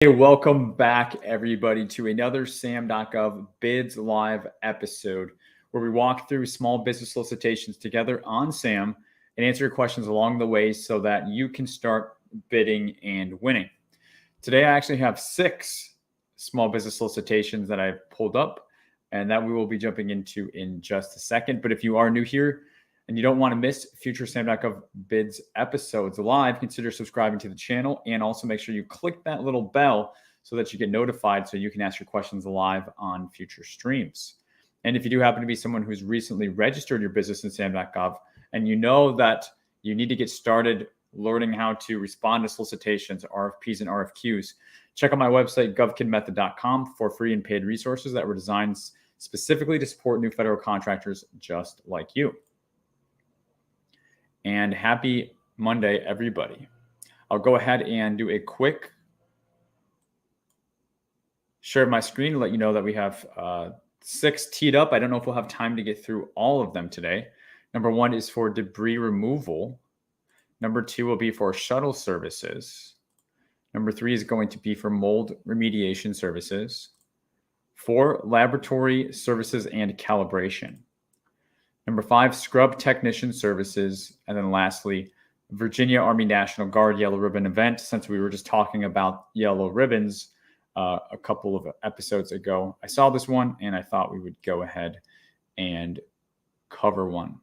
Hey, welcome back, everybody, to another SAM.gov Bids Live episode where we walk through small business solicitations together on SAM and answer your questions along the way so that you can start bidding and winning. Today, I actually have 6 small business solicitations that I've pulled up and that we will be jumping into in just a second. But if you are new here and you don't want to miss future SAM.gov bids episodes live, consider subscribing to the channel and also make sure you click that little bell so that you get notified so you can ask your questions live on future streams. And if you do happen to be someone who's recently registered your business in SAM.gov and you know that you need to get started learning how to respond to solicitations, RFPs, and RFQs, check out my website, govconmethod.com, for free and paid resources that were designed specifically to support new federal contractors just like you. And happy Monday, everybody. I'll go ahead and do a quick share of my screen to let you know that we have 6 teed up. I don't know if we'll have time to get through all of them today. Number 1 is for debris removal. Number 2 will be for shuttle services. Number 3 is going to be for mold remediation services. 4, laboratory services and calibration. Number 5, scrub technician services. And then lastly, Virginia Army National Guard Yellow Ribbon event. Since we were just talking about yellow ribbons a couple of episodes ago, I saw this one and I thought we would go ahead and cover one.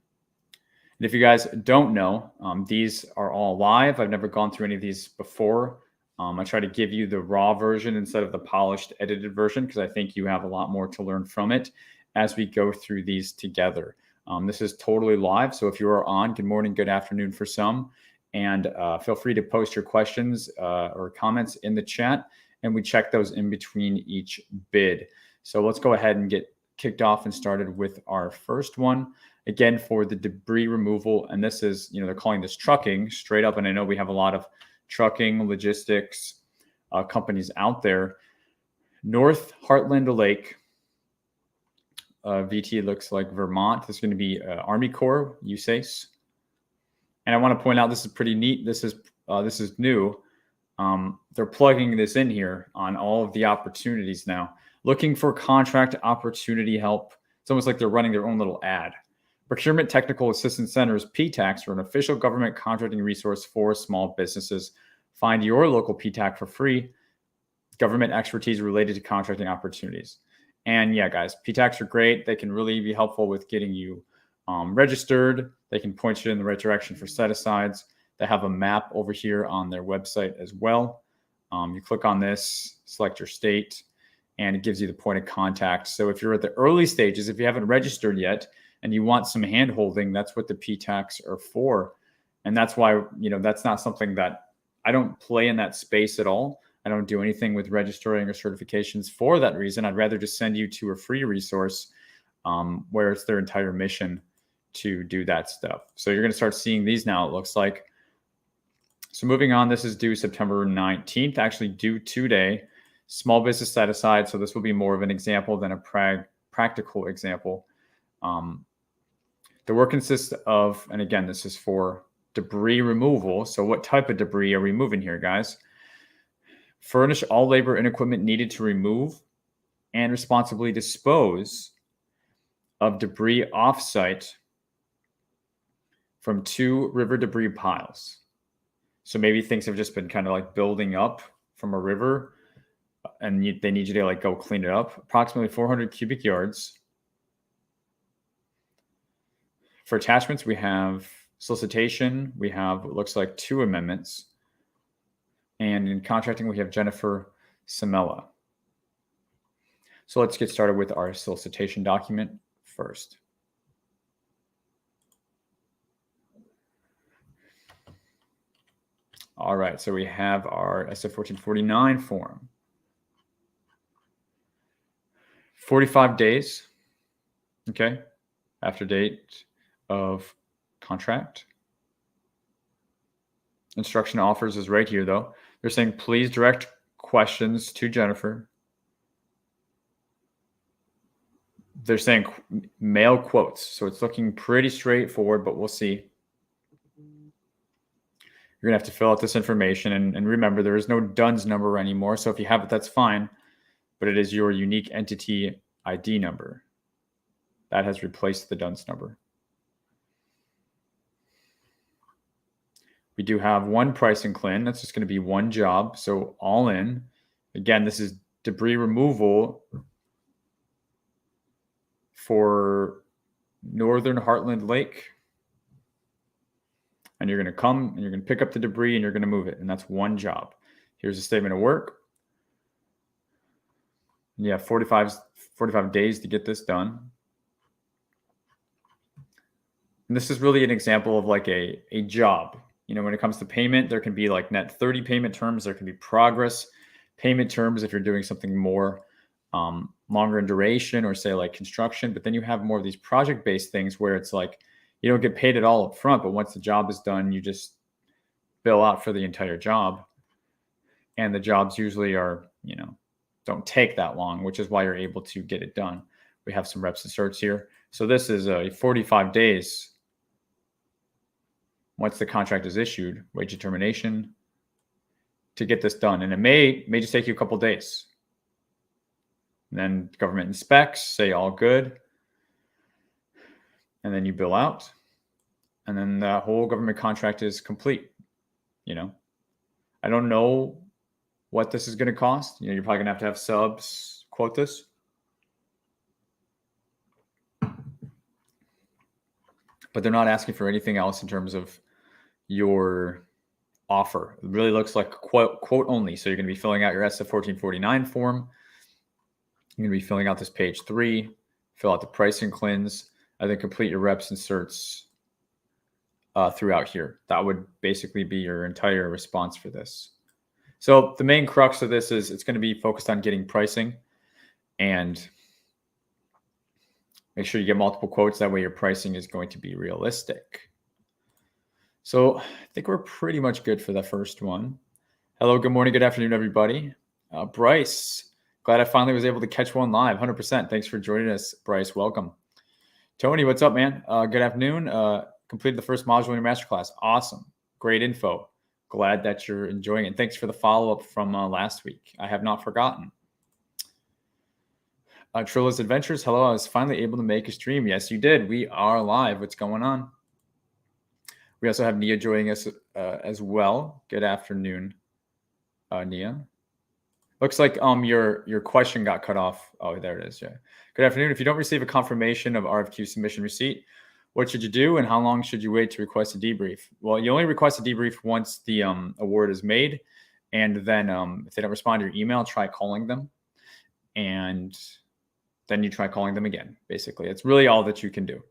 And if you guys don't know, these are all live. I've never gone through any of these before. I try to give you the raw version instead of the polished, edited version because I think you have a lot more to learn from it as we go through these together. This is totally live, so if you are on, good morning, good afternoon for some, and feel free to post your questions or comments in the chat, and we check those in between each bid. So let's go ahead and get kicked off and started with our first one. Again, for the debris removal, and this is, they're calling this trucking straight up, and I know we have a lot of trucking logistics companies out there. North Heartland Lake. VT looks like Vermont. This is going to be Army Corps, USACE. And I want to point out, this is pretty neat. This is new. They're plugging this in here on all of the opportunities now. Looking for contract opportunity help. It's almost like they're running their own little ad. Procurement Technical Assistance Centers, PTACs, are an official government contracting resource for small businesses. Find your local PTAC for free. Government expertise related to contracting opportunities. And yeah, guys, PTACs are great. They can really be helpful with getting you registered. They can point you in the right direction for set-asides. They have a map over here on their website as well. You click on this, select your state, and it gives you the point of contact. So if you're at the early stages, if you haven't registered yet and you want some hand-holding, that's what the PTACs are for. And that's why, that's not something that I don't play in that space at all. I don't do anything with registering or certifications for that reason. I'd rather just send you to a free resource where it's their entire mission to do that stuff. So you're going to start seeing these now, it looks like. So moving on, this is due September 19th, actually due today. Small business set aside. So this will be more of an example than a practical example. The work consists of, and again, this is for debris removal. So what type of debris are we moving here, guys? Furnish all labor and equipment needed to remove and responsibly dispose of debris offsite from 2 river debris piles. So maybe things have just been kind of like building up from a river and they need you to go clean it up. Approximately 400 cubic yards. For attachments, we have solicitation. We have what looks like 2 amendments. And in contracting, we have Jennifer Samela. So let's get started with our solicitation document first. All right, so we have our SF 1449 form. 45 days, okay, after date of contract. Instruction offers is right here, though. They're saying, please direct questions to Jennifer. They're saying mail quotes. So it's looking pretty straightforward, but we'll see. You're You're going to have to fill out this information. And remember, there is no DUNS number anymore. So if you have it, that's fine. But it is your unique entity ID number. That has replaced the DUNS number. We do have one price and CLIN. That's just going to be one job. So all in. Again, this is debris removal for Northern Heartland Lake. And you're going to come and you're going to pick up the debris and you're going to move it. And that's one job. Here's a statement of work. You have 45 days to get this done. And this is really an example of like a job. You know, when it comes to payment, there can be like net 30 payment terms. There can be progress payment terms if you're doing something more longer in duration, or say like construction. But then you have more of these project-based things where it's like you don't get paid at all up front, but once the job is done, you just bill out for the entire job. And the jobs usually are, you know, don't take that long, which is why you're able to get it done. We have some reps and certs here. So this is a 45 days once the contract is issued, wage determination, to get this done. And it may just take you a couple days. And then government inspects, say all good. And then you bill out. And then the whole government contract is complete. You know, I don't know what this is going to cost. You know, you're probably going to have subs quote this. But they're not asking for anything else in terms of your offer. It really looks like quote only. So you're going to be filling out your SF 1449 form. You're going to be filling out this page 3, fill out the pricing CLINs, and then complete your reps and certs throughout here. That would basically be your entire response for this. So the main crux of this is it's going to be focused on getting pricing, and make sure you get multiple quotes. That way your pricing is going to be realistic. So I think we're pretty much good for the first one. Hello, good morning, good afternoon, everybody. Bryce, glad I finally was able to catch one live, 100%. Thanks for joining us, Bryce. Welcome. Tony, what's up, man? Good afternoon. Completed the first module in your masterclass. Awesome. Great info. Glad that you're enjoying it. Thanks for the follow-up from last week. I have not forgotten. Trilla's Adventures. Hello, I was finally able to make a stream. Yes, you did. We are live. What's going on? We also have Nia joining us as well. Good afternoon, Nia. Looks like your question got cut off. Oh, there it is. Yeah. Good afternoon. If you don't receive a confirmation of RFQ submission receipt, what should you do, and how long should you wait to request a debrief? Well, you only request a debrief once the award is made, and then if they don't respond to your email, try calling them, and then you try calling them again. Basically, it's really all that you can do.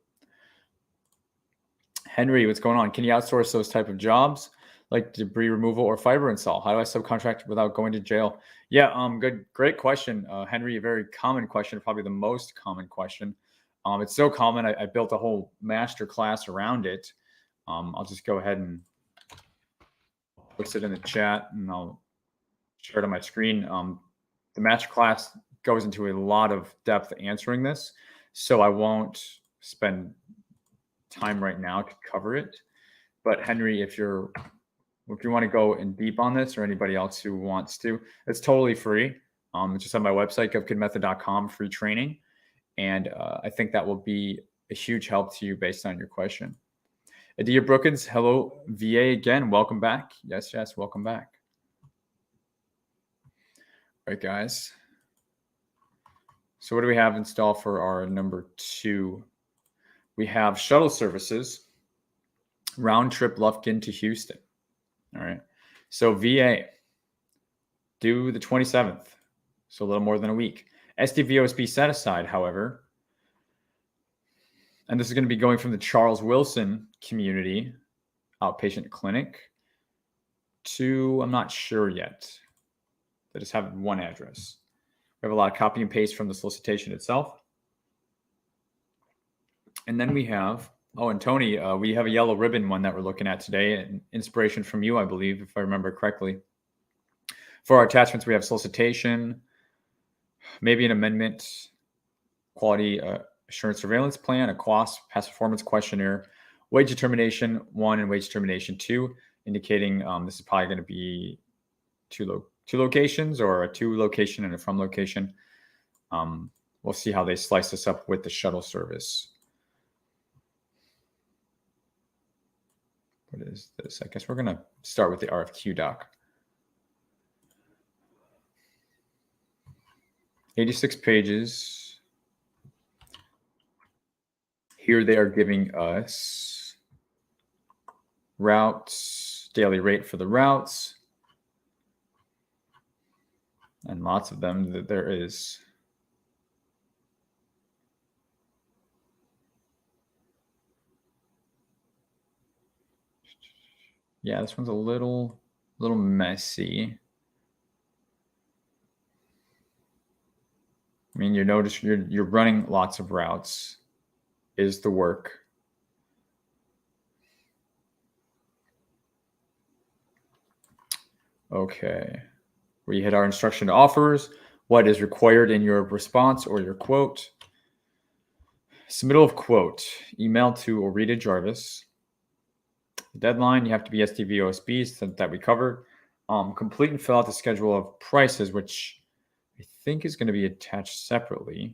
Henry, what's going on? Can you outsource those type of jobs like debris removal or fiber install? How do I subcontract without going to jail? Yeah, great question, Henry. A very common question, probably the most common question. It's so common, I built a whole master class around it. I'll just go ahead and post it in the chat, and I'll share it on my screen. The master class goes into a lot of depth answering this, so I won't spend time right now to cover it. But Henry, if you want to go in deep on this, or anybody else who wants to, it's totally free. It's just on my website, govkidmethod.com, free training. And I think that will be a huge help to you based on your question. Adia Brookins, hello, VA again. Welcome back. Yes, welcome back. All right, guys. So what do we have installed for our number 2? We have shuttle services, round trip Lufkin to Houston. All right. So VA, due the 27th, so a little more than a week. SDVOSB set aside, however, and this is going to be going from the Charles Wilson Community Outpatient Clinic to, I'm not sure yet. They just have one address. We have a lot of copy and paste from the solicitation itself. And then we have, and Tony, we have a yellow ribbon one that we're looking at today, an inspiration from you, I believe, if I remember correctly. For our attachments, we have solicitation, maybe an amendment, quality assurance surveillance plan, a cost, past performance questionnaire, wage determination 1 and wage determination 2, indicating this is probably going to be two locations, or a to location and a from location. We'll see how they slice this up with the shuttle service. What is this? I guess we're going to start with the RFQ doc. 86 pages. Here they are giving us routes, daily rate for the routes, and lots of them that there is. Yeah, this one's a little messy. I mean, you notice you're running lots of routes is the work. Okay, we hit our instruction to offers. What is required in your response or your quote? Submittal of quote, email to Orita Jarvis. Deadline, you have to be SDVOSB, so that we covered. Complete and fill out the schedule of prices, which I think is going to be attached separately.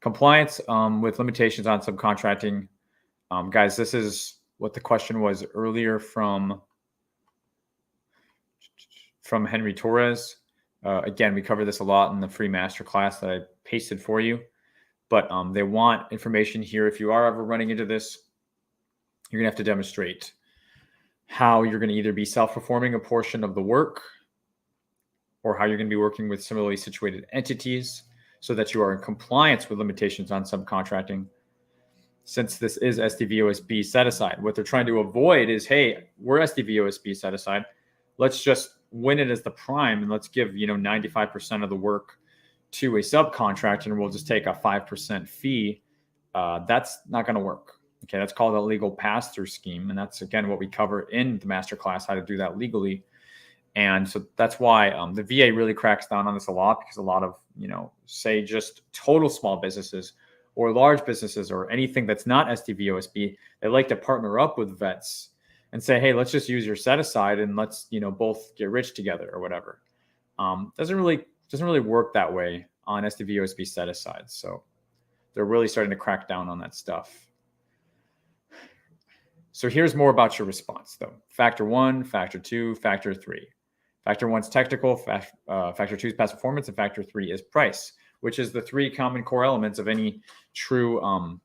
Compliance with limitations on subcontracting. Guys, this is what the question was earlier from Henry Torres. Again, we covered this a lot in the free masterclass that I pasted for you. But they want information here. If you are ever running into this, you're going to have to demonstrate how you're going to either be self-performing a portion of the work, or how you're going to be working with similarly situated entities so that you are in compliance with limitations on subcontracting. Since this is SDVOSB set aside, what they're trying to avoid is, hey, we're SDVOSB set aside. Let's just win it as the prime, and let's give 95% of the work to a subcontractor, and we'll just take a 5% fee. That's not going to work. Okay, that's called a legal pass-through scheme, and that's again what we cover in the masterclass, how to do that legally. And so that's why the VA really cracks down on this a lot, because a lot of say just total small businesses or large businesses or anything that's not SDVOSB, they like to partner up with vets and say, hey, let's just use your set aside and let's both get rich together or whatever. Doesn't really work that way on SDVOSB set aside. So they're really starting to crack down on that stuff. So here's more about your response, though. Factor 1, Factor 2, Factor 3. Factor 1 is technical, Factor 2 is past performance, and Factor 3 is price, which is the three common core elements of any true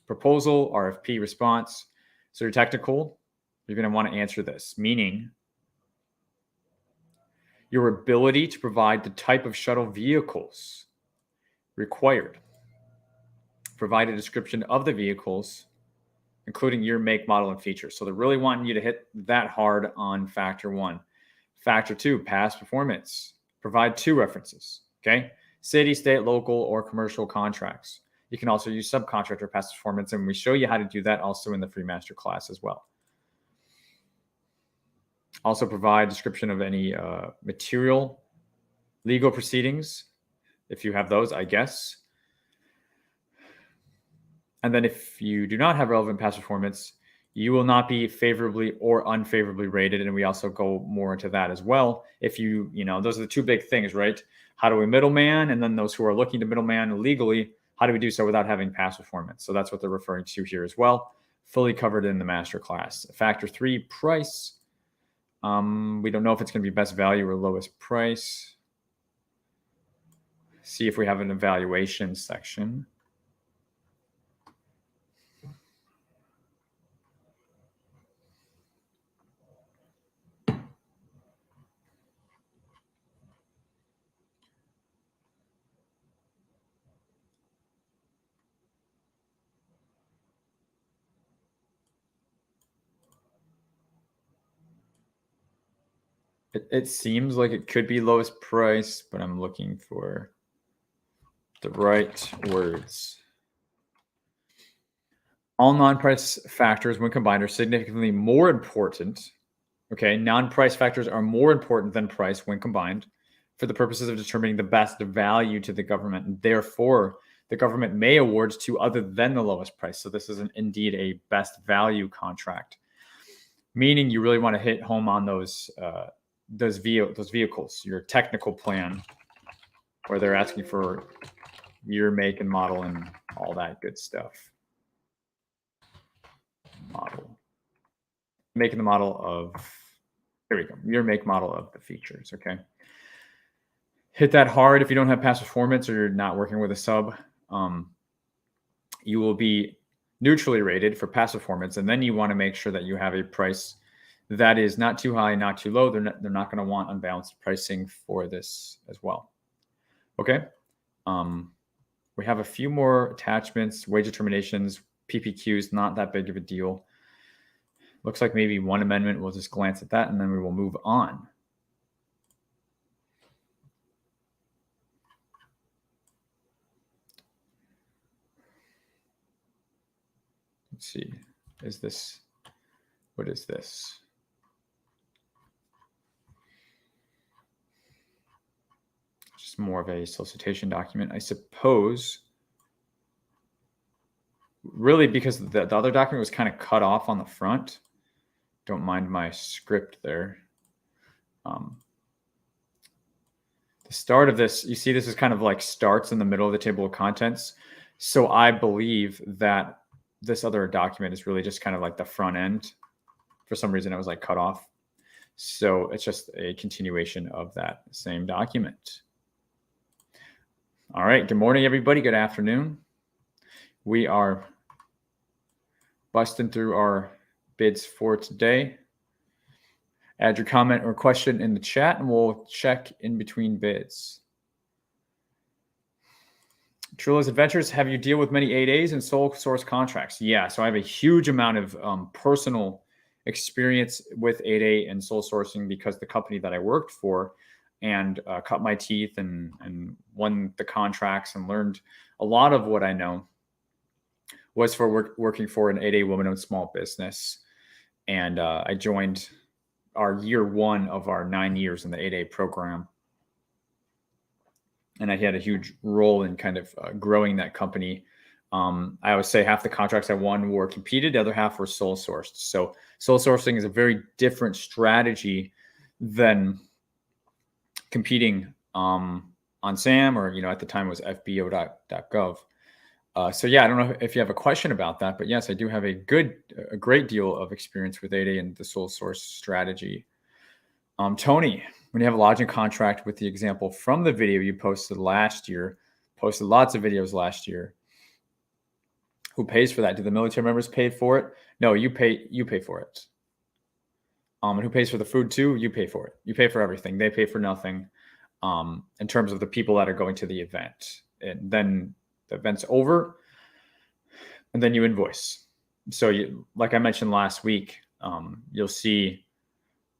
proposal, RFP response. So you're technical, you're going to want to answer this, meaning your ability to provide the type of shuttle vehicles required. Provide a description of the vehicles, including your make, model, and features. So they're really wanting you to hit that hard on Factor 1. Factor 2, past performance. Provide 2 references, okay? City, state, local, or commercial contracts. You can also use subcontractor past performance, and we show you how to do that also in the free master class as well. Also provide description of any material, legal proceedings, if you have those, I guess. And then if you do not have relevant past performance, you will not be favorably or unfavorably rated. And we also go more into that as well. If those are the 2 big things, right? How do we middleman? And then those who are looking to middleman legally, how do we do so without having past performance? So that's what they're referring to here as well. Fully covered in the master class. Factor 3, price. We don't know if it's going to be best value or lowest price. See if we have an evaluation section. It seems like it could be lowest price, but I'm looking for the right words. All non-price factors when combined are significantly more important. Okay, non-price factors are more important than price when combined for the purposes of determining the best value to the government. And therefore, the government may award to other than the lowest price. So this is indeed a best value contract. meaning you really want to hit home on those vehicles, your technical plan, where they're asking for year, make, and model, and all that good stuff. Model. Making the model of, there we go, year, make, model of the features, okay? Hit that hard if you don't have past performance or you're not working with a sub. You will be neutrally rated for past performance, and then you want to make sure that you have a price that is not too high, not too low. They're not going to want unbalanced pricing for this as well. Okay. We have a few more attachments, wage determinations, PPQs, not that big of a deal. Looks like maybe one amendment. We'll just glance at that and then we will move on. Let's see. What is this? Just more of a solicitation document, I suppose. Really, because the other document was kind of cut off on the front. Don't mind my script there. The start of this, you see this is kind of like starts in the middle of the table of contents. So I believe that this other document is really just kind of like the front end. For some reason, it was like cut off. So it's just a continuation of that same document. All right. Good morning, everybody. Good afternoon. We are busting through our bids for today. Add your comment or question in the chat and we'll check in between bids. Trilla's Adventures, have you deal with many 8As and sole source contracts? Yeah, so I have a huge amount of personal experience with 8A and sole sourcing because the company that I worked for and cut my teeth and won the contracts and learned a lot of what I know was for working for an 8A woman-owned small business. And I joined our year one of our 9 years in the 8A program. And I had a huge role in kind of growing that company. I always say half the contracts I won were competed, the other half were sole sourced. So sole sourcing is a very different strategy than competing on SAM or, at the time it was FBO.gov. So yeah, I don't know if you have a question about that, but yes, I do have a great deal of experience with 8A and the sole source strategy. Tony, when you have a lodging contract with the example from the video you posted last year, posted lots of videos last year, who pays for that? Do the military members pay for it? No, you pay for it. And who pays for the food too? You pay for it. You pay for everything. They pay for nothing in terms of the people that are going to the event. And then the event's over and then you invoice. So like I mentioned last week, you'll see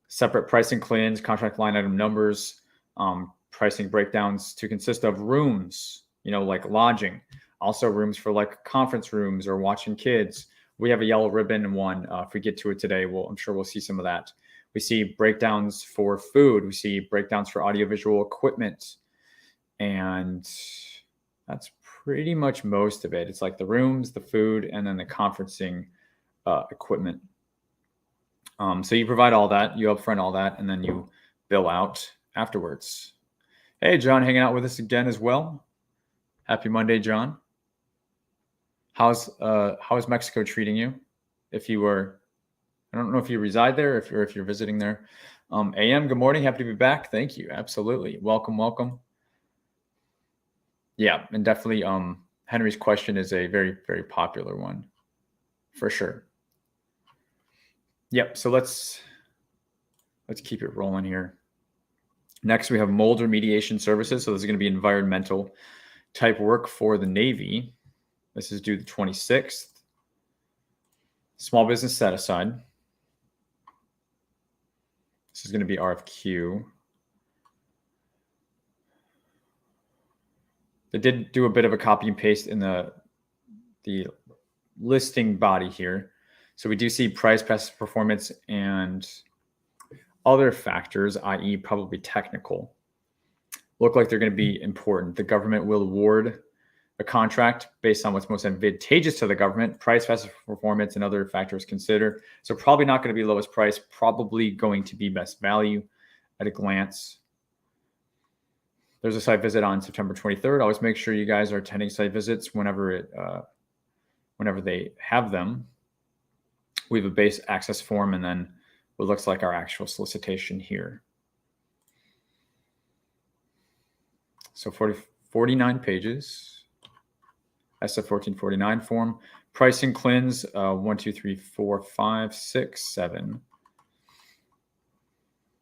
separate pricing claims, contract line item numbers, pricing breakdowns to consist of rooms, like lodging, also rooms for like conference rooms or watching kids. We have a yellow ribbon one. If we get to it today, I'm sure we'll see some of that. We see breakdowns for food. We see breakdowns for audiovisual equipment. And that's pretty much most of it. It's like the rooms, the food, and then the conferencing equipment. So you provide all that, you upfront all that, and then you bill out afterwards. Hey, John, hanging out with us again as well. Happy Monday, John. How's Mexico treating you? I don't know if you reside there, if you're visiting there. AM, good morning. Happy to be back. Thank you. Absolutely. Welcome. Yeah, and definitely Henry's question is a very, very popular one for sure. Yep, so let's keep it rolling here. Next, we have mold remediation services. So this is going to be environmental type work for the Navy. This is due the 26th. Small business set aside. This is going to be RFQ. They did do a bit of a copy and paste in the listing body here. So we do see price, past performance, and other factors, i.e. probably technical, look like they're going to be important. The government will award a contract based on what's most advantageous to the government, price, past performance, and other factors considered. So probably not going to be lowest price, probably going to be best value at a glance. There's a site visit on September 23rd. Always make sure you guys are attending site visits whenever they have them. We have a base access form and then what looks like our actual solicitation here. So 49 pages. SF 1449 form. Pricing cleanse 1, 2, 3, 4, 5, 6, 7.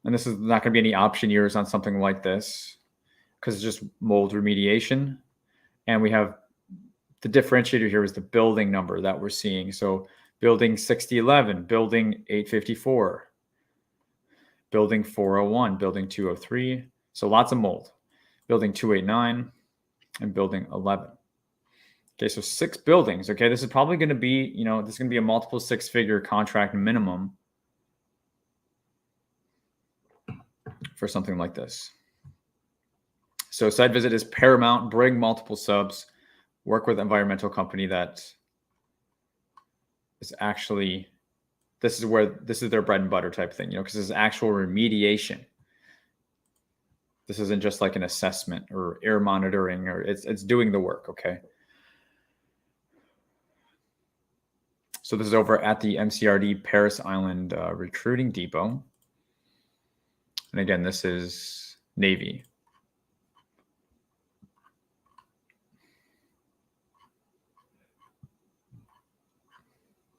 And this is not going to be any option years on something like this because it's just mold remediation. And we have the differentiator here is the building number that we're seeing. So building 6011, building 854, building 401, building 203. So lots of mold. Building 289 and building 11. Okay, so 6 buildings. Okay, this is probably going to be, this is going to be a multiple 6-figure contract minimum for something like this. So site visit is paramount. Bring multiple subs. Work with environmental company that is actually, this is their bread and butter type thing, because this is actual remediation. This isn't just like an assessment or air monitoring, or it's doing the work. Okay. So this is over at the MCRD Paris Island Recruiting Depot. And again, this is Navy.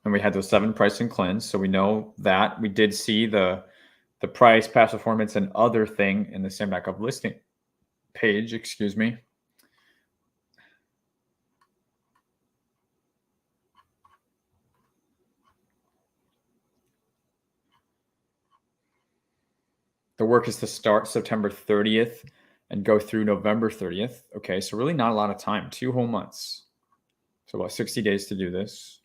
And we had those 7 pricing cleanse. So we know that we did see the price, past performance, and other thing in the SAM.gov listing page, excuse me. The work is to start September 30th and go through November 30th. Okay, so really not a lot of time, 2 whole months. So about 60 days to do this.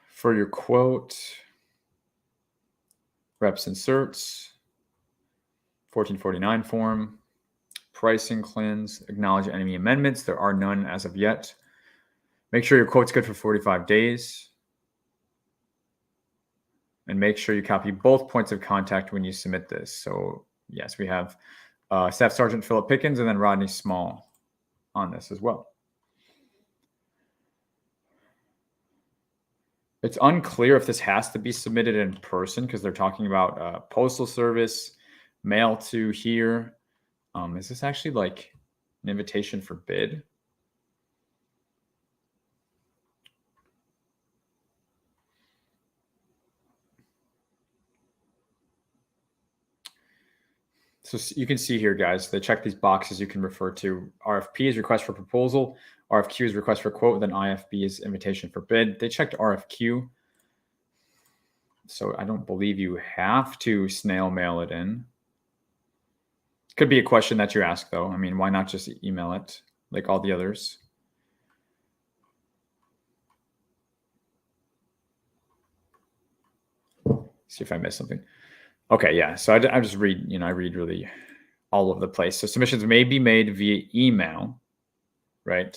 For your quote, reps inserts, 1449 form, pricing cleanse, acknowledge enemy amendments. There are none as of yet. Make sure your quote's good for 45 days. And make sure you copy both points of contact when you submit this. So yes, we have Staff Sergeant Philip Pickens and then Rodney Small on this as well. It's unclear if this has to be submitted in person because they're talking about postal service, mail to here. Is this actually like an invitation for bid? So you can see here, guys, they check these boxes you can refer to. RFP is request for proposal. RFQ is request for quote. Then IFB is invitation for bid. They checked RFQ. So I don't believe you have to snail mail it in. Could be a question that you ask, though. I mean, why not just email it like all the others? See if I missed something. Okay, yeah. So I just read, I read really all over the place. So submissions may be made via email, right?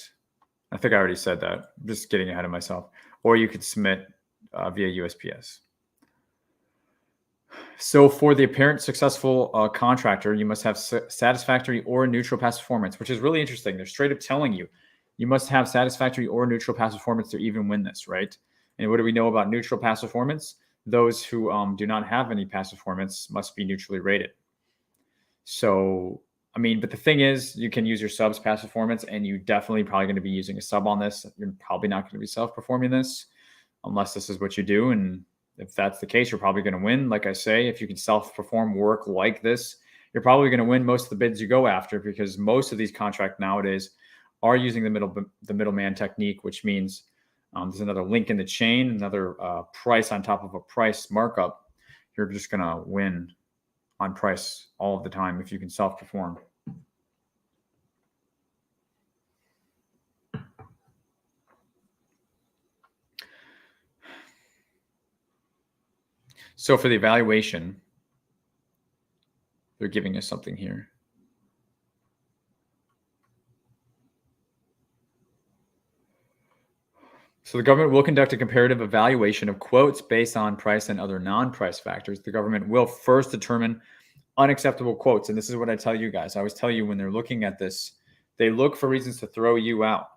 I think I already said that. I'm just getting ahead of myself. Or you could submit via USPS. So for the apparent successful contractor, you must have satisfactory or neutral past performance, which is really interesting. They're straight up telling you, you must have satisfactory or neutral past performance to even win this, right? And what do we know about neutral past performance? Those who do not have any past performance must be neutrally rated. So, I mean, but the thing is, you can use your subs past performance, and you definitely probably going to be using a sub on this. You're probably not going to be self-performing this unless this is what you do. And if that's the case, you're probably going to win. Like I say, if you can self-perform work like this, you're probably going to win most of the bids you go after, because most of these contracts nowadays are using the middleman technique, which means there's another link in the chain, another price on top of a price markup. You're just going to win on price all of the time if you can self-perform. So for the evaluation, they're giving us something here. So the government will conduct a comparative evaluation of quotes based on price and other non-price factors. The government will first determine unacceptable quotes. And this is what I tell you guys. I always tell you when they're looking at this, they look for reasons to throw you out.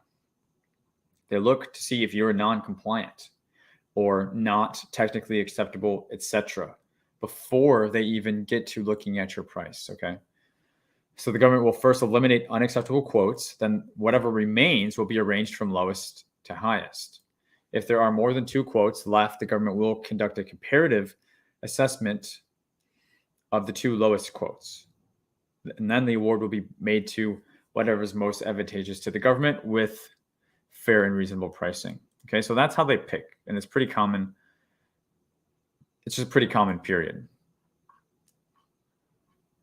They look to see if you're non-compliant or not technically acceptable, etc., before they even get to looking at your price, okay? So the government will first eliminate unacceptable quotes, then whatever remains will be arranged from lowest to highest. If there are more than 2 quotes left, the government will conduct a comparative assessment of the 2 lowest quotes. And then the award will be made to whatever is most advantageous to the government with fair and reasonable pricing. Okay, so that's how they pick. And it's pretty common. It's just a pretty common period.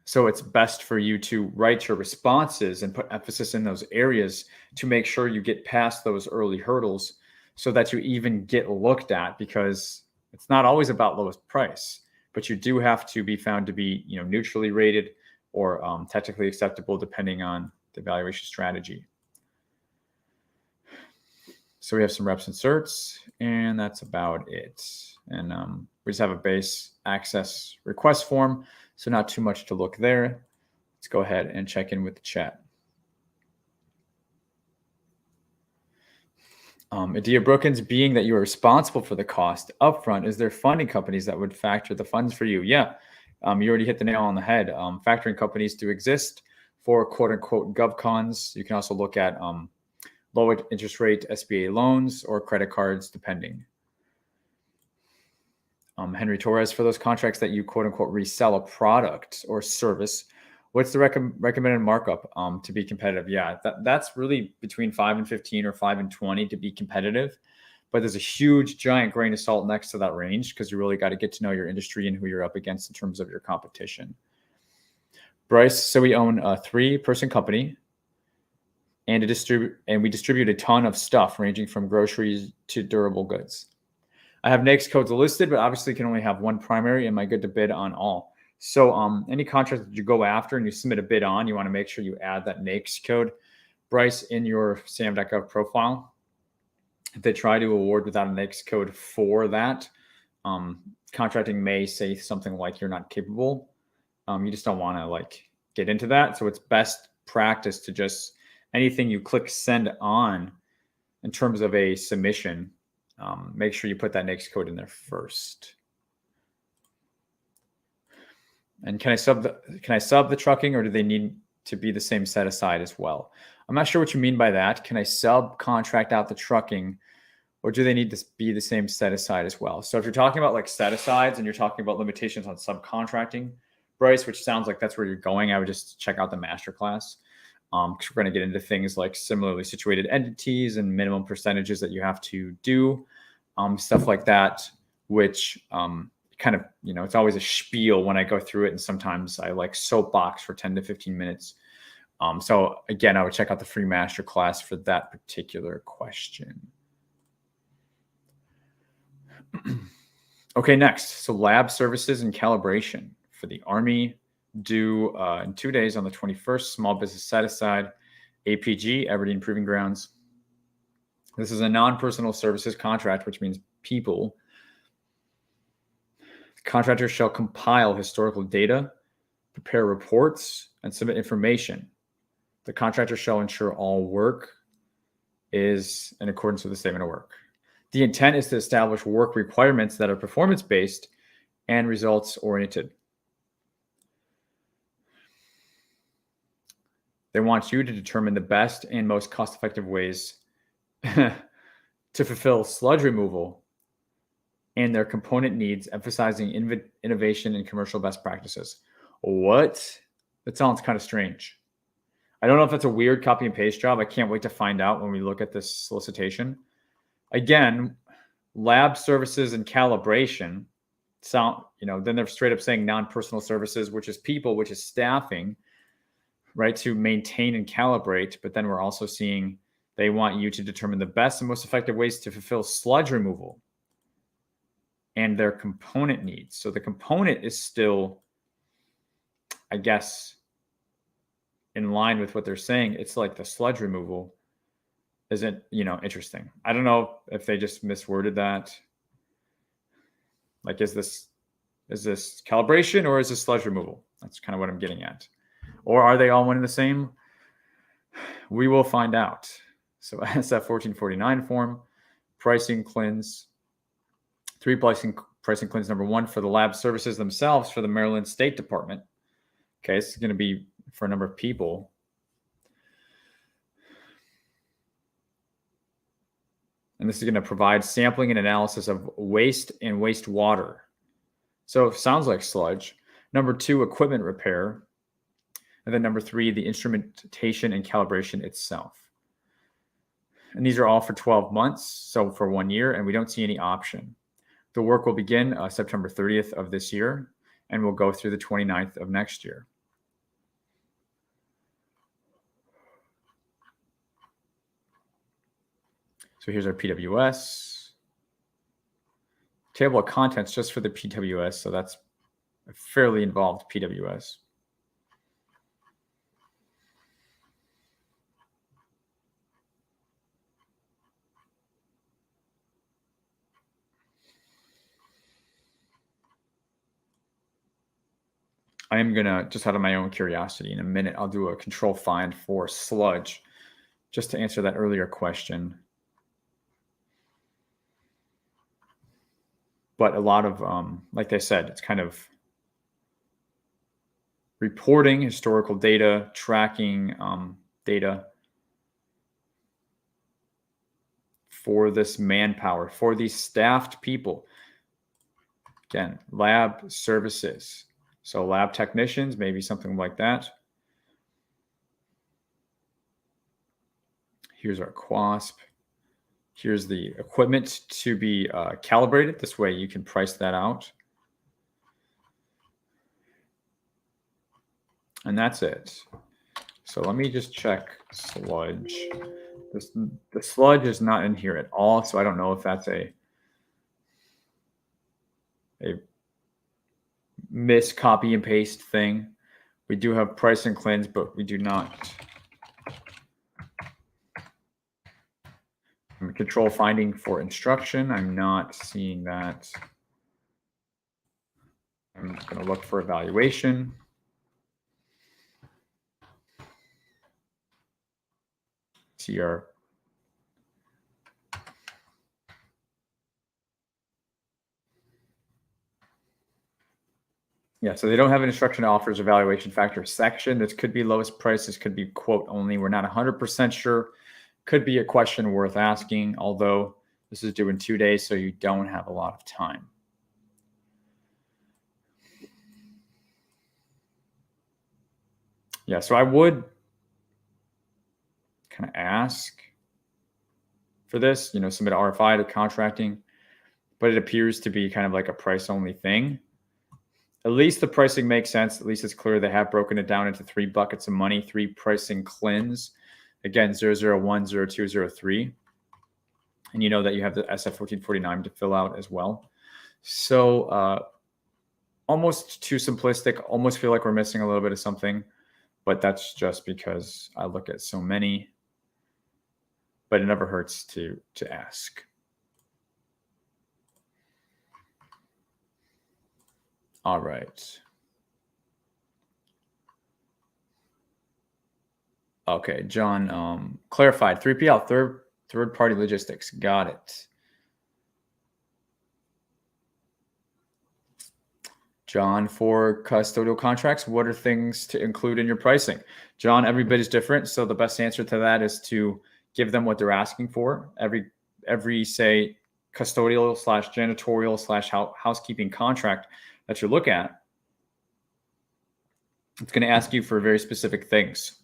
So it's best for you to write your responses and put emphasis in those areas to make sure you get past those early hurdles so that you even get looked at, because it's not always about lowest price, but you do have to be found to be, neutrally rated or technically acceptable depending on the evaluation strategy. So we have some reps and certs, and that's about it. And we just have a base access request form, so not too much to look there. Let's go ahead and check in with the chat. Adia Brookins, being that you are responsible for the cost upfront, is there funding companies that would factor the funds for you? Yeah, you already hit the nail on the head. Factoring companies do exist for quote-unquote GovCons. You can also look at low interest rate SBA loans or credit cards, depending. Henry Torres, for those contracts that you quote unquote resell a product or service, what's the recommended markup to be competitive? Yeah, that's really between 5 and 15 or 5 and 20 to be competitive. But there's a huge giant grain of salt next to that range, because you really got to get to know your industry and who you're up against in terms of your competition. Bryce, so we own a 3-person company, and we distribute a ton of stuff ranging from groceries to durable goods. I have NAICS codes listed, but obviously can only have one primary. Am I good to bid on all? So any contract that you go after and you submit a bid on, you want to make sure you add that NAICS code, Bryce, in your SAM.gov profile. If they try to award without a NAICS code for that, contracting may say something like you're not capable. You just don't want to get into that. So it's best practice to just anything you click send on in terms of a submission, make sure you put that NAICS code in there first. And can I sub the trucking, or do they need to be the same set aside as well? I'm not sure what you mean by that. Can I subcontract out the trucking, or do they need to be the same set aside as well? So if you're talking about set asides and you're talking about limitations on subcontracting, Bryce, which sounds like that's where you're going, I would just check out the masterclass. Because we're going to get into things like similarly situated entities and minimum percentages that you have to do, stuff like that, which kind of, it's always a spiel when I go through it. And sometimes I soapbox for 10 to 15 minutes. So again, I would check out the free masterclass for that particular question. Okay, next. So lab services and calibration for the Army. Due in 2 days on the 21st, small business set aside, APG, Aberdeen Proving Grounds. This is a non-personal services contract, which means people. The contractor shall compile historical data, prepare reports, and submit information. The contractor shall ensure all work is in accordance with the statement of work. The intent is to establish work requirements that are performance-based and results-oriented. They want you to determine the best and most cost-effective ways to fulfill sludge removal and their component needs, emphasizing innovation and commercial best practices. What? That sounds kind of strange. I don't know if that's a weird copy and paste job. I can't wait to find out when we look at this solicitation. Again, lab services and calibration sound, then they're straight up saying non-personal services, which is people, which is staffing, right, to maintain and calibrate. But then we're also seeing they want you to determine the best and most effective ways to fulfill sludge removal and their component needs. So the component is still, I guess, in line with what they're saying. It's like the sludge removal. isn't, interesting. I don't know if they just misworded that. Like, is this calibration or is this sludge removal? That's kind of what I'm getting at. Or are they all one and the same? We will find out. So SF 1449 form, pricing cleanse, 3 pricing cleanse number 1 for the lab services themselves for the Maryland State Department. Okay, this is going to be for a number of people. And this is going to provide sampling and analysis of waste and wastewater. So it sounds like sludge. Number 2, equipment repair. And then number 3, the instrumentation and calibration itself. And these are all for 12 months, so for 1 year, and we don't see any option. The work will begin September 30th of this year, and will go through the 29th of next year. So here's our PWS. Table of contents just for the PWS, so that's a fairly involved PWS. I am gonna, just out of my own curiosity, in a minute, I'll do a control find for sludge, just to answer that earlier question. But a lot of, like I said, it's kind of reporting historical data, tracking data for this manpower, for these staffed people. Again, lab services. So lab technicians, maybe something like that. Here's our QUASP. Here's the equipment to be calibrated. This way you can price that out. And that's it. So let me just check sludge. The sludge is not in here at all, so I don't know if that's a miss copy and paste thing. We do have price and cleanse, but we do not. Control finding for instruction. I'm not seeing that. I'm going to look for evaluation. See our so they don't have an instruction offers evaluation factor section. This could be lowest price. This could be quote only. We're not 100% sure. Could be a question worth asking, although this is due in 2 days, so you don't have a lot of time. Yeah, so I would kind of ask for this, submit an RFI to contracting, but it appears to be kind of like a price only thing. At least the pricing makes sense. At least it's clear they have broken it down into 3 buckets of money, 3 pricing cleanse. Again, 001, 02, 03. And you know that you have the SF 1449 to fill out as well. So almost too simplistic, almost feel like we're missing a little bit of something, but that's just because I look at so many, but it never hurts to ask. All right. Okay, John clarified 3PL, third-party logistics. Got it. John, for custodial contracts, what are things to include in your pricing? John, every bit is different, so the best answer to that is to give them what they're asking for. Every say custodial / janitorial / housekeeping contract that you look at, it's going to ask you for very specific things.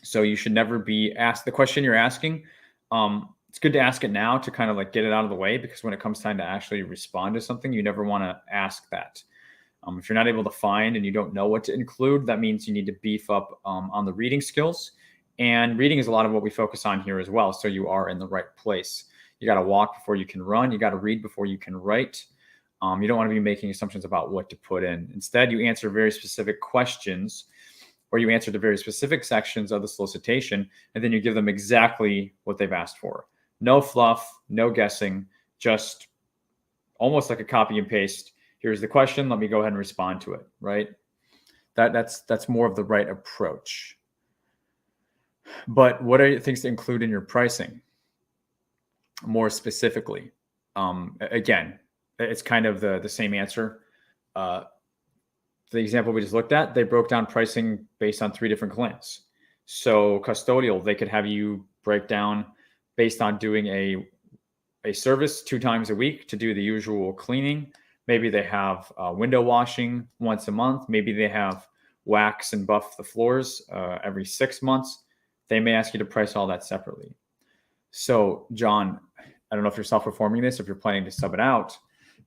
So you should never be asked the question you're asking. It's good to ask it now to kind of like get it out of the way, because when it comes time to actually respond to something, you never want to ask that. If you're not able to find and you don't know what to include, that means you need to beef up on the reading skills. And reading is a lot of what we focus on here as well. So you are in the right place. You got to walk before you can run. You got to read before you can write. You don't want to be making assumptions about what to put in. Instead, you answer very specific questions or you answer the very specific sections of the solicitation, and then you give them exactly what they've asked for. No fluff, no guessing, just almost like a copy and paste. Here's the question. Let me go ahead and respond to it, right? That's more of the right approach. But what are things to include in your pricing? More specifically, again, it's kind of the same answer. The example we just looked at, they broke down pricing based on 3 different claims. So custodial, they could have you break down based on doing a service 2 times a week to do the usual cleaning. Maybe they have window washing once a month. Maybe they have wax and buff the floors every 6 months. They may ask you to price all that separately. So, John, I don't know if you're self-performing this, if you're planning to sub it out,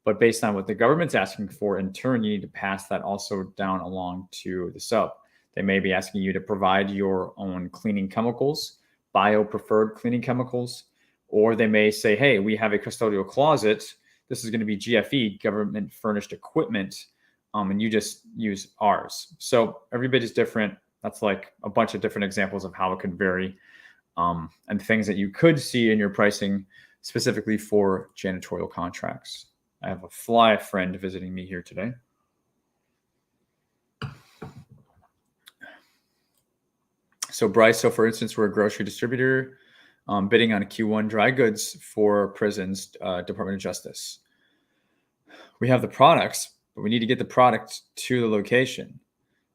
but based on what the government's asking for, in turn, you need to pass that also down along to the sub. They may be asking you to provide your own cleaning chemicals, bio-preferred cleaning chemicals, or they may say, hey, we have a custodial closet. This is going to be GFE, government furnished equipment, and you just use ours. So every bit is different. That's like a bunch of different examples of how it could vary, and things that you could see in your pricing specifically for janitorial contracts. I have a fly friend visiting me here today. So Bryce, so for instance, we're a grocery distributor bidding on a Q1 dry goods for prisons, Department of Justice. We have the products, but we need to get the product to the location.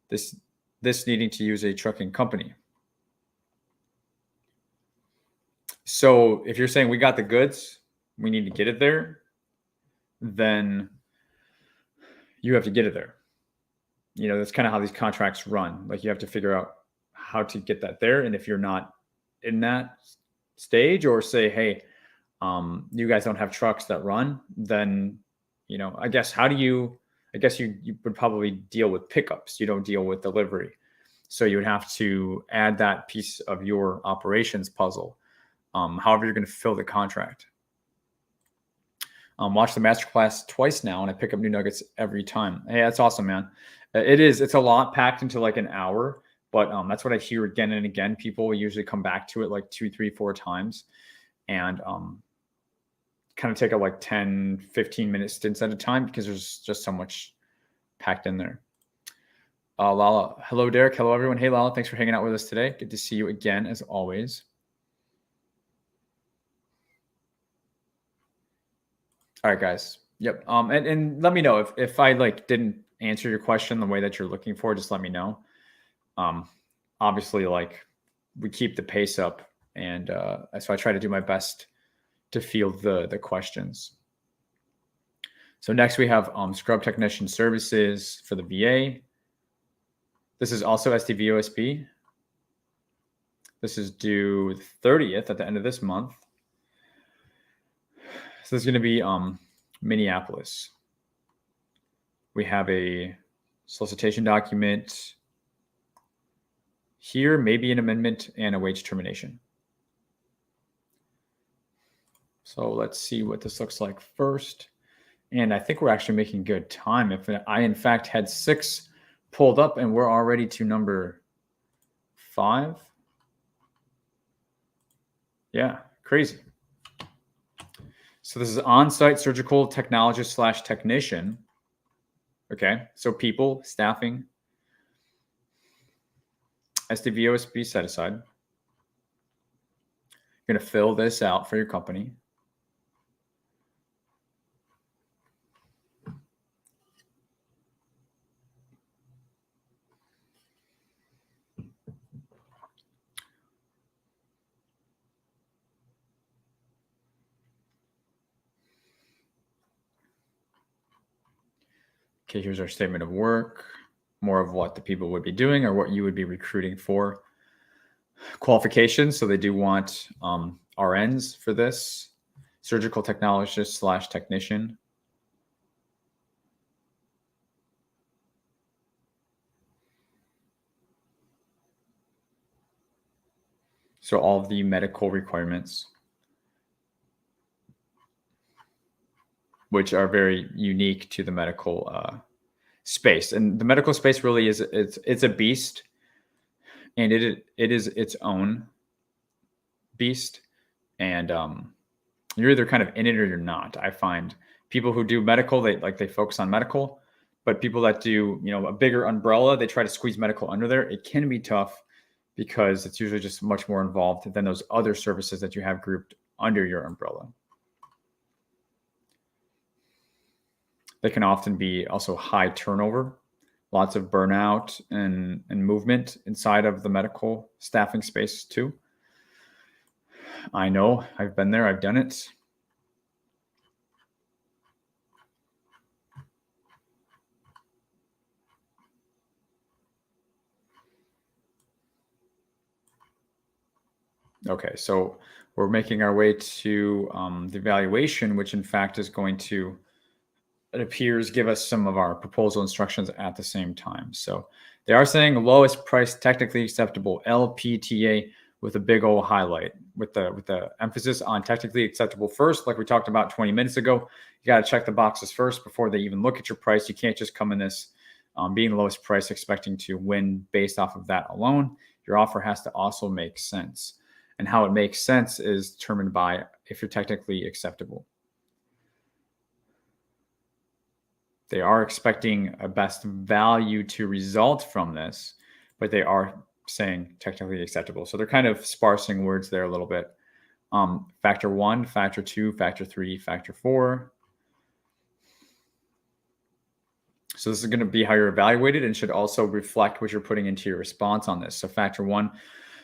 This needing to use a trucking company. So if you're saying we got the goods, we need to get it there, then you have to get it there. You know, that's kind of how these contracts run. Like you have to figure out how to get that there. And if you're not in that stage, or say, hey, you guys don't have trucks that run, then, you know, I guess you would probably deal with pickups. You don't deal with delivery. So you would have to add that piece of your operations puzzle. However, you're going to fill the contract. Watch the masterclass twice now, and I pick up new nuggets every time. Hey, that's awesome, man. It's a lot packed into like an hour, but that's what I hear again and again. People usually come back to it like 2, 3, 4 times, and kind of take a like 10, 15-minute stints at a time because there's just so much packed in there. Lala, hello, Derek. Hello, everyone. Hey, Lala, thanks for hanging out with us today. Good to see you again, as always. All right, guys. Yep. And let me know if I like didn't answer your question the way that you're looking for. Just let me know. Obviously, like we keep the pace up, and so I try to do my best to field the questions. So next we have scrub technician services for the VA. This is also SDVOSB. This is due the 30th at the end of this month. So this is going to be Minneapolis. We have a solicitation document here, maybe an amendment and a wage termination. So let's see what this looks like first. And I think we're actually making good time. If I, in fact, had 6 pulled up and we're already to number 5. Yeah, crazy. So this is on-site surgical technologist / technician. Okay, so people, staffing, SDVOSB set aside. You're going to fill this out for your company. Okay, here's our statement of work, more of what the people would be doing or what you would be recruiting for. Qualifications, so they do want RNs for this, surgical technologist / technician. So all of the medical requirements, which are very unique to the medical space. And the medical space really is, it's a beast. and it is its own beast. And you're either kind of in it or you're not. I find people who do medical, they focus on medical, but people that do, a bigger umbrella, they try to squeeze medical under there. It can be tough because it's usually just much more involved than those other services that you have grouped under your umbrella. They can often be also high turnover, lots of burnout and movement inside of the medical staffing space too. I know, I've been there, I've done it. Okay, so we're making our way to the evaluation, which in fact is going to, it appears, give us some of our proposal instructions at the same time. So they are saying lowest price technically acceptable, LPTA, with a big old highlight, with the emphasis on technically acceptable first, like we talked about 20 minutes ago. You got to check the boxes first before they even look at your price. You can't just come in this being the lowest price expecting to win based off of that alone. Your offer has to also make sense. And how it makes sense is determined by if you're technically acceptable. They are expecting a best value to result from this, but they are saying technically acceptable. So they're kind of sparsing words there a little bit. Factor 1, factor 2, factor 3, factor 4. So this is going to be how you're evaluated and should also reflect what you're putting into your response on this. So factor 1,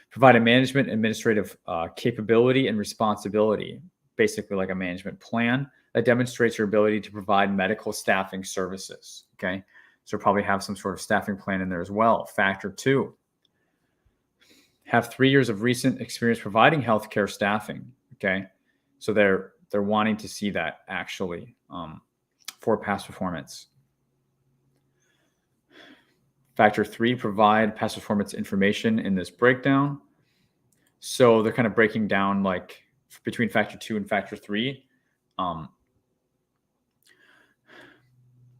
provide a management administrative capability and responsibility, basically like a management plan that demonstrates your ability to provide medical staffing services. Okay, so probably have some sort of staffing plan in there as well. Factor 2, have 3 years of recent experience providing healthcare staffing. Okay, so they're wanting to see that actually for past performance. Factor 3, provide past performance information in this breakdown. So they're kind of breaking down like between factor 2 and factor 3.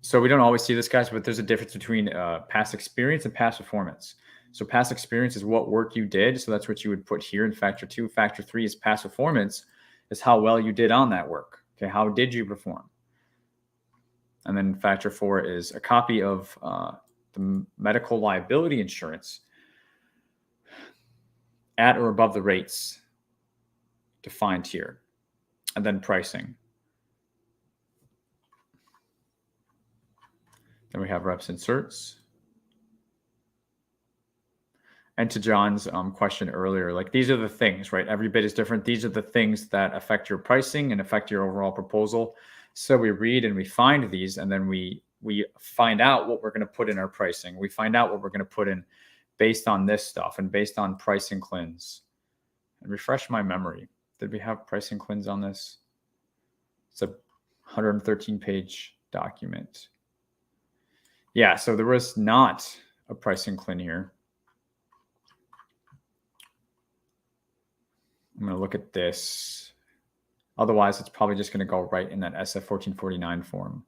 So we don't always see this, guys, but there's a difference between past experience and past performance. So past experience is what work you did. So that's what you would put here in factor 2. Factor 3 is past performance, is how well you did on that work. Okay, how did you perform? And then factor 4 is a copy of the medical liability insurance at or above the rates defined here, and then pricing. Then we have reps inserts. And to John's question earlier, like these are the things, right? Every bid is different. These are the things that affect your pricing and affect your overall proposal. So we read and we find these, and then we find out what we're going to put in our pricing. We find out what we're going to put in based on this stuff and based on pricing cleanse. And refresh my memory. Did we have pricing cleanse on this? It's a 113-page document. Yeah, so there was not a pricing cleanse here. I'm going to look at this. Otherwise, it's probably just going to go right in that SF 1449 form.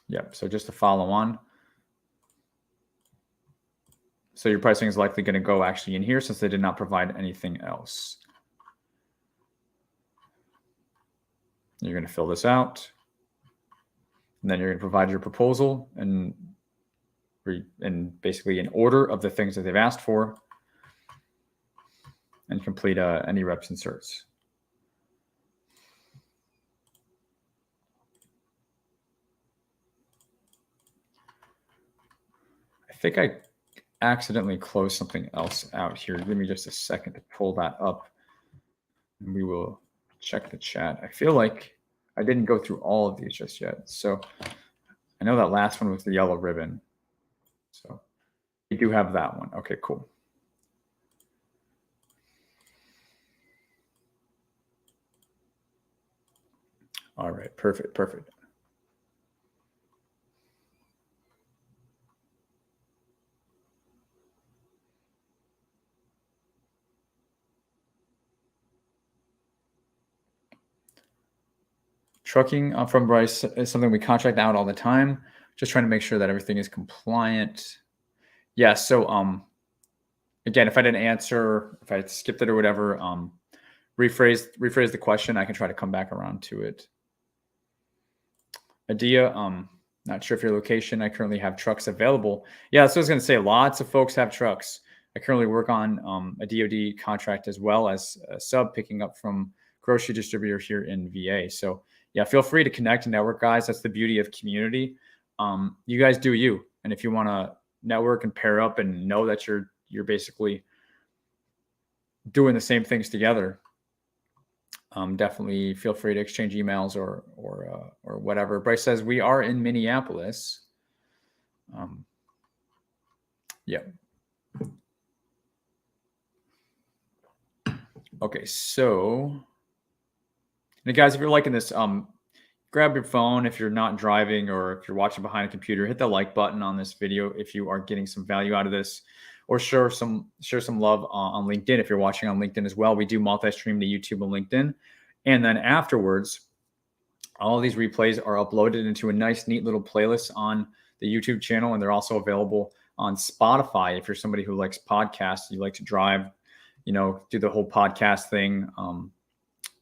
Yep, so just to follow on. So your pricing is likely going to go actually in here since they did not provide anything else. You're going to fill this out. And then you're going to provide your proposal and basically in order of the things that they've asked for, and complete any reps inserts. I think I accidentally closed something else out here. Give me just a second to pull that up, and we will check the chat. I feel like I didn't go through all of these just yet. So I know that last one was the yellow ribbon. So we do have that one. Okay, cool. All right, perfect. Trucking from Bryce is something we contract out all the time. Just trying to make sure that everything is compliant. Yeah, so again, if I didn't answer, if I skipped it or whatever, rephrase the question. I can try to come back around to it. Adia, not sure if your location. I currently have trucks available. Yeah, that's what I was going to say. Lots of folks have trucks. I currently work on a DoD contract as well as a sub picking up from grocery distributor here in VA. So yeah, feel free to connect and network, guys. That's the beauty of community. You guys do you, and if you want to network and pair up and know that you're basically doing the same things together, definitely feel free to exchange emails or whatever. Bryce says we are in Minneapolis. Yeah. Okay, so and guys, if you're liking this, grab your phone if you're not driving or if you're watching behind a computer. Hit the like button on this video if you are getting some value out of this, or share some love on LinkedIn if you're watching on LinkedIn as well. We do multi-stream to YouTube and LinkedIn, and then afterwards, all of these replays are uploaded into a nice, neat little playlist on the YouTube channel, and they're also available on Spotify if you're somebody who likes podcasts. You like to drive, do the whole podcast thing,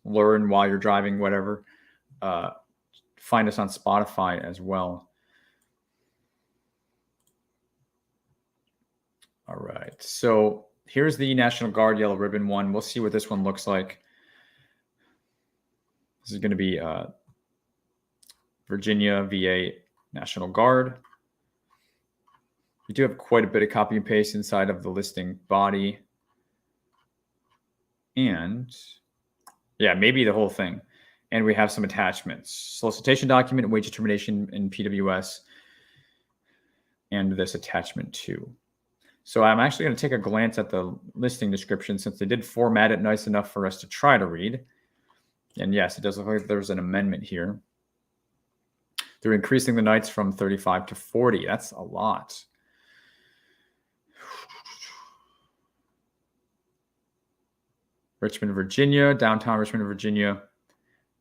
learn while you're driving, whatever. Find us on Spotify as well. All right, so here's the National Guard yellow ribbon one. We'll see what this one looks like. This is going to be Virginia VA National Guard. We do have quite a bit of copy and paste inside of the listing body. And yeah, maybe the whole thing. And we have some attachments: solicitation document, wage determination in PWS, and this attachment too. So I'm actually going to take a glance at the listing description since they did format it nice enough for us to try to read. And yes, it does look like there's an amendment here. They're increasing the nights from 35 to 40. That's a lot. Richmond, Virginia, downtown Richmond, Virginia.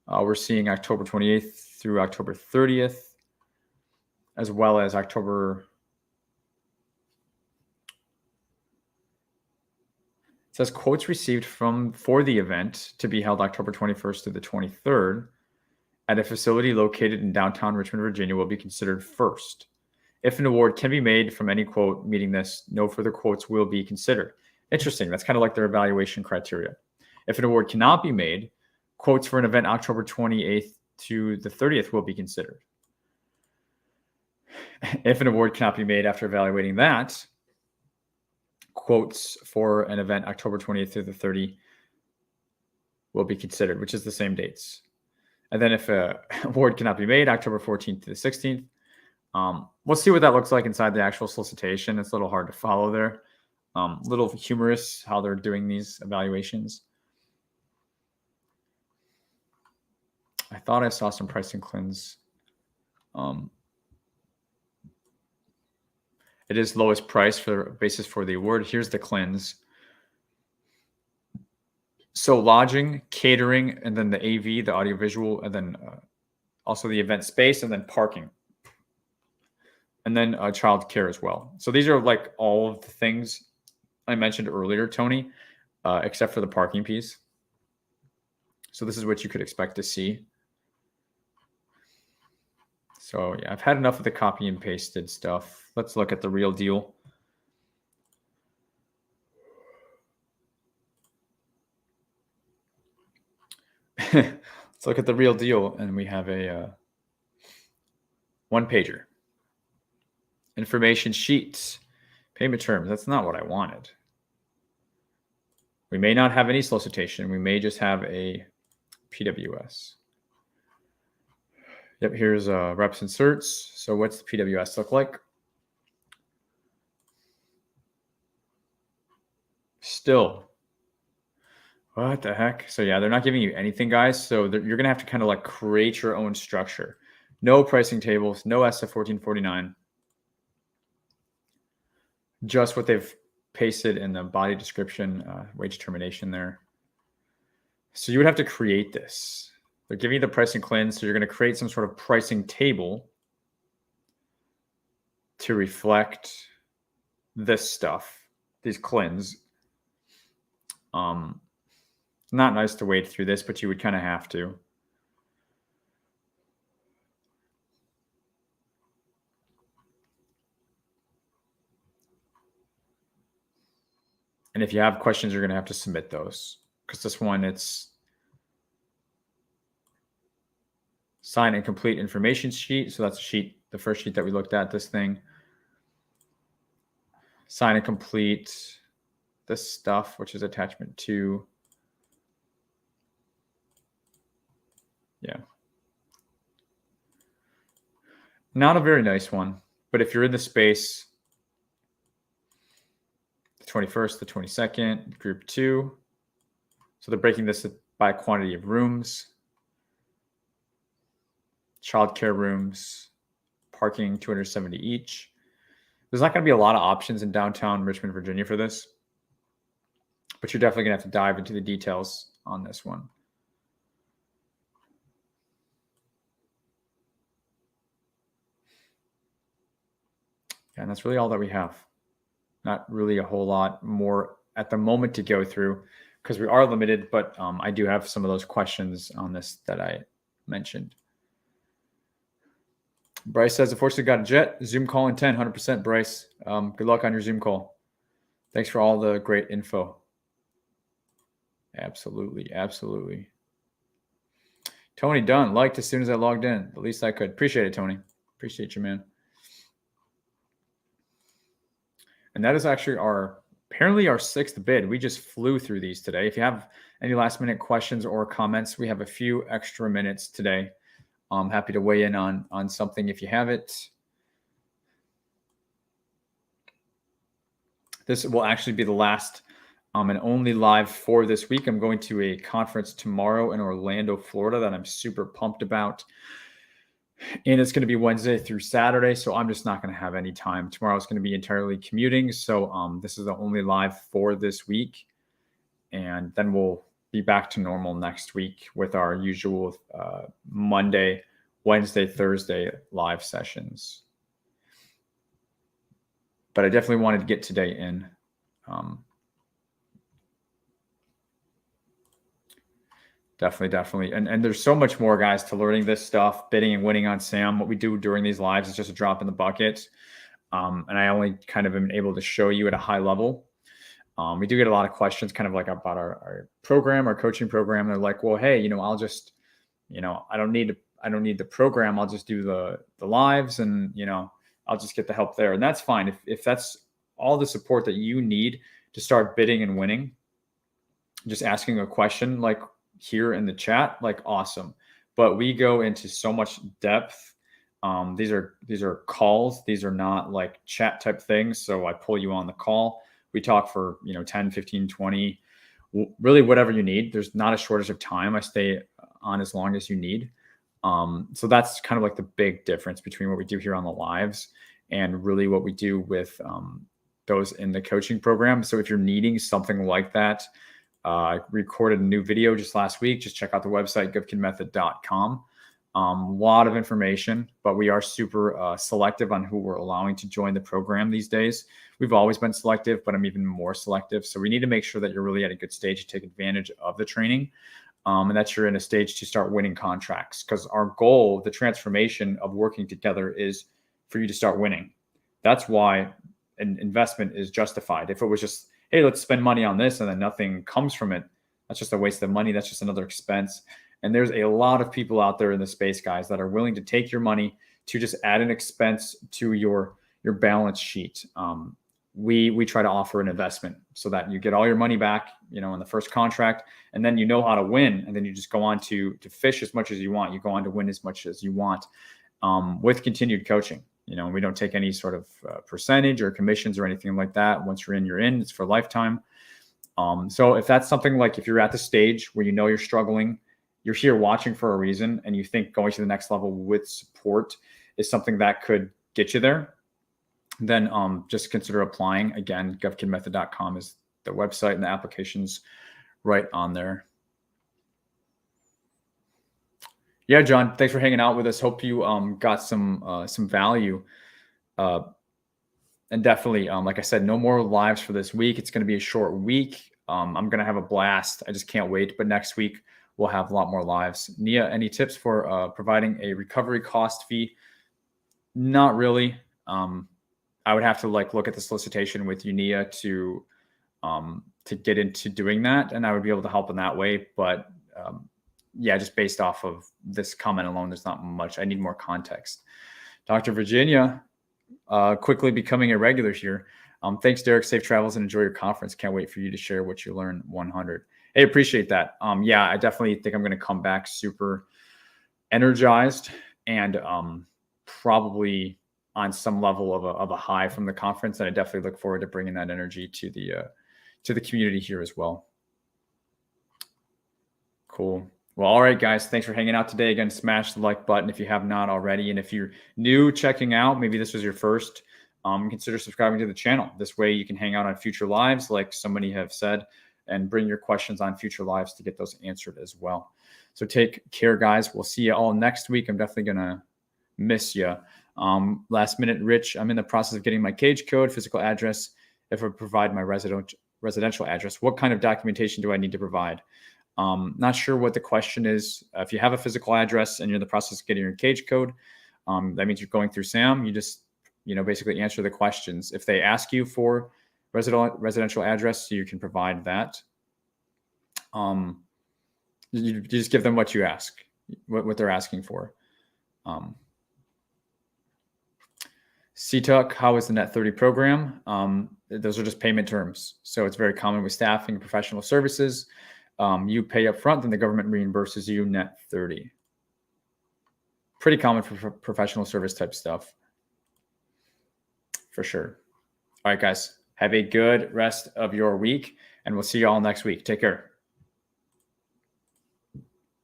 We're seeing October 28th through October 30th, as well as October. It says quotes received for the event to be held October 21st to the 23rd at a facility located in downtown Richmond, Virginia will be considered first. If an award can be made from any quote meeting this, no further quotes will be considered. Interesting. That's kind of like their evaluation criteria. If an award cannot be made, quotes for an event October 28th to the 30th will be considered. If an award cannot be made after evaluating that, quotes for an event October 20th through the 30th will be considered, which is the same dates. And then if an award cannot be made, October 14th to the 16th. We'll see what that looks like inside the actual solicitation. It's a little hard to follow there. Little humorous how they're doing these evaluations. I thought I saw some pricing cleanse. It is lowest price for basis for the award. Here's the cleanse. So lodging, catering, and then the AV, the audiovisual, and then also the event space, and then parking. And then child care as well. So these are like all of the things I mentioned earlier, Tony, except for the parking piece. So this is what you could expect to see. So yeah, I've had enough of the copy and pasted stuff. Let's look at the real deal. Let's look at the real deal, and we have a one-pager. Information sheets, payment terms. That's not what I wanted. We may not have any solicitation. We may just have a PWS. Yep, here's reps and certs. So what's the PWS look like? Still. What the heck? So yeah, they're not giving you anything, guys. So you're going to have to kind of like create your own structure. No pricing tables, no SF1449. Just what they've pasted in the body description, wage termination there. So you would have to create this. They're giving you the pricing cleanse, so you're going to create some sort of pricing table. to reflect this stuff, these CLINs. Not nice to wade through this, but you would kind of have to. And if you have questions, you're going to have to submit those, because this one, it's sign and complete information sheet. So that's a sheet, the first sheet that we looked at, this thing. Sign and complete this stuff, which is attachment 2. Yeah. Not a very nice one, but if you're in the space, the 21st, the 22nd, group 2. So they're breaking this by quantity of rooms, childcare rooms, parking 270 each. There's not going to be a lot of options in downtown Richmond, Virginia for this, but you're definitely going to have to dive into the details on this one. Yeah, and that's really all that we have. Not really a whole lot more at the moment to go through, because we are limited, but I do have some of those questions on this that I mentioned. Bryce says, unfortunately got a jet. Zoom call in 10, 100%, Bryce. Good luck on your Zoom call. Thanks for all the great info. Absolutely, absolutely. Tony Dunn, liked as soon as I logged in. The least I could. Appreciate it, Tony. Appreciate you, man. And that is actually apparently our 6th bid. We just flew through these today. If you have any last minute questions or comments, we have a few extra minutes today. I'm happy to weigh in on something if you have it. This will actually be the last and only live for this week. I'm going to a conference tomorrow in Orlando, Florida that I'm super pumped about. And it's going to be Wednesday through Saturday, so I'm just not going to have any time. Tomorrow is going to be entirely commuting, so this is the only live for this week. And then we'll be back to normal next week with our usual Monday, Wednesday, Thursday live sessions. But I definitely wanted to get today in. Definitely. And there's so much more, guys, to learning this stuff, bidding and winning on SAM. What we do during these lives is just a drop in the bucket. And I only kind of am able to show you at a high level. We do get a lot of questions kind of like about our program, our coaching program. They're like, well, hey, I'll just, I don't need the program. I'll just do the lives and, I'll just get the help there. And that's fine. If that's all the support that you need to start bidding and winning, just asking a question like here in the chat, like awesome. But we go into so much depth. These are calls. These are not like chat type things. So I pull you on the call. We talk for, 10, 15, 20, really whatever you need. There's not a shortage of time. I stay on as long as you need. So that's kind of like the big difference between what we do here on the lives and really what we do with those in the coaching program. So if you're needing something like that, I recorded a new video just last week. Just check out the website, govconmethod.com. A lot of information, but we are super selective on who we're allowing to join the program these days. We've always been selective, but I'm even more selective. So we need to make sure that you're really at a good stage to take advantage of the training and that you're in a stage to start winning contracts. Because our goal, the transformation of working together, is for you to start winning. That's why an investment is justified. If it was just, hey, let's spend money on this and then nothing comes from it, that's just a waste of money. That's just another expense. And there's a lot of people out there in the space, guys, that are willing to take your money to just add an expense to your balance sheet. We try to offer an investment so that you get all your money back, in the first contract, and then you know how to win. And then you just go on to fish as much as you want. You go on to win as much as you want with continued coaching. We don't take any sort of percentage or commissions or anything like that. Once you're in, you're in. It's for a lifetime. So if that's something like, if you're at the stage where you're struggling, you're here watching for a reason, and you think going to the next level with support is something that could get you there, then just consider applying. Again, govconmethod.com is the website, and the application's right on there. Yeah, John, thanks for hanging out with us. Hope you got some value. And definitely, like I said, no more lives for this week. It's going to be a short week. I'm going to have a blast. I just can't wait. But next week, we'll have a lot more lives. Nia, any tips for providing a recovery cost fee? Not really. I would have to look at the solicitation with you, Nia, to get into doing that, and I would be able to help in that way. But yeah, just based off of this comment alone, there's not much. I need more context. Dr. Virginia, quickly becoming a regular here. Thanks, Derek. Safe travels and enjoy your conference. Can't wait for you to share what you learned. 100. Hey, appreciate that. Yeah, I definitely think I'm going to come back super energized and probably on some level of a high from the conference. And I definitely look forward to bringing that energy to the community here as well. Cool. Well, all right, guys, thanks for hanging out today. Again, smash the like button if you have not already. And if you're new checking out, maybe this was your first, consider subscribing to the channel. This way you can hang out on future lives, like somebody have said, and bring your questions on future lives to get those answered as well. So take care, guys. We'll see you all next week. I'm definitely going to miss you. Last minute, Rich, I'm in the process of getting my cage code, physical address. If I provide my residential address, what kind of documentation do I need to provide? Not sure what the question is. If you have a physical address and you're in the process of getting your cage code, that means you're going through SAM. You just, basically answer the questions. If they ask you for residential address, you can provide that. You just give them what you ask, what they're asking for. CTUC, how is the Net 30 program? Those are just payment terms. So it's very common with staffing and professional services. You pay up front, then the government reimburses you Net 30. Pretty common for professional service type stuff. For sure. All right, guys. Have a good rest of your week, and we'll see you all next week. Take care.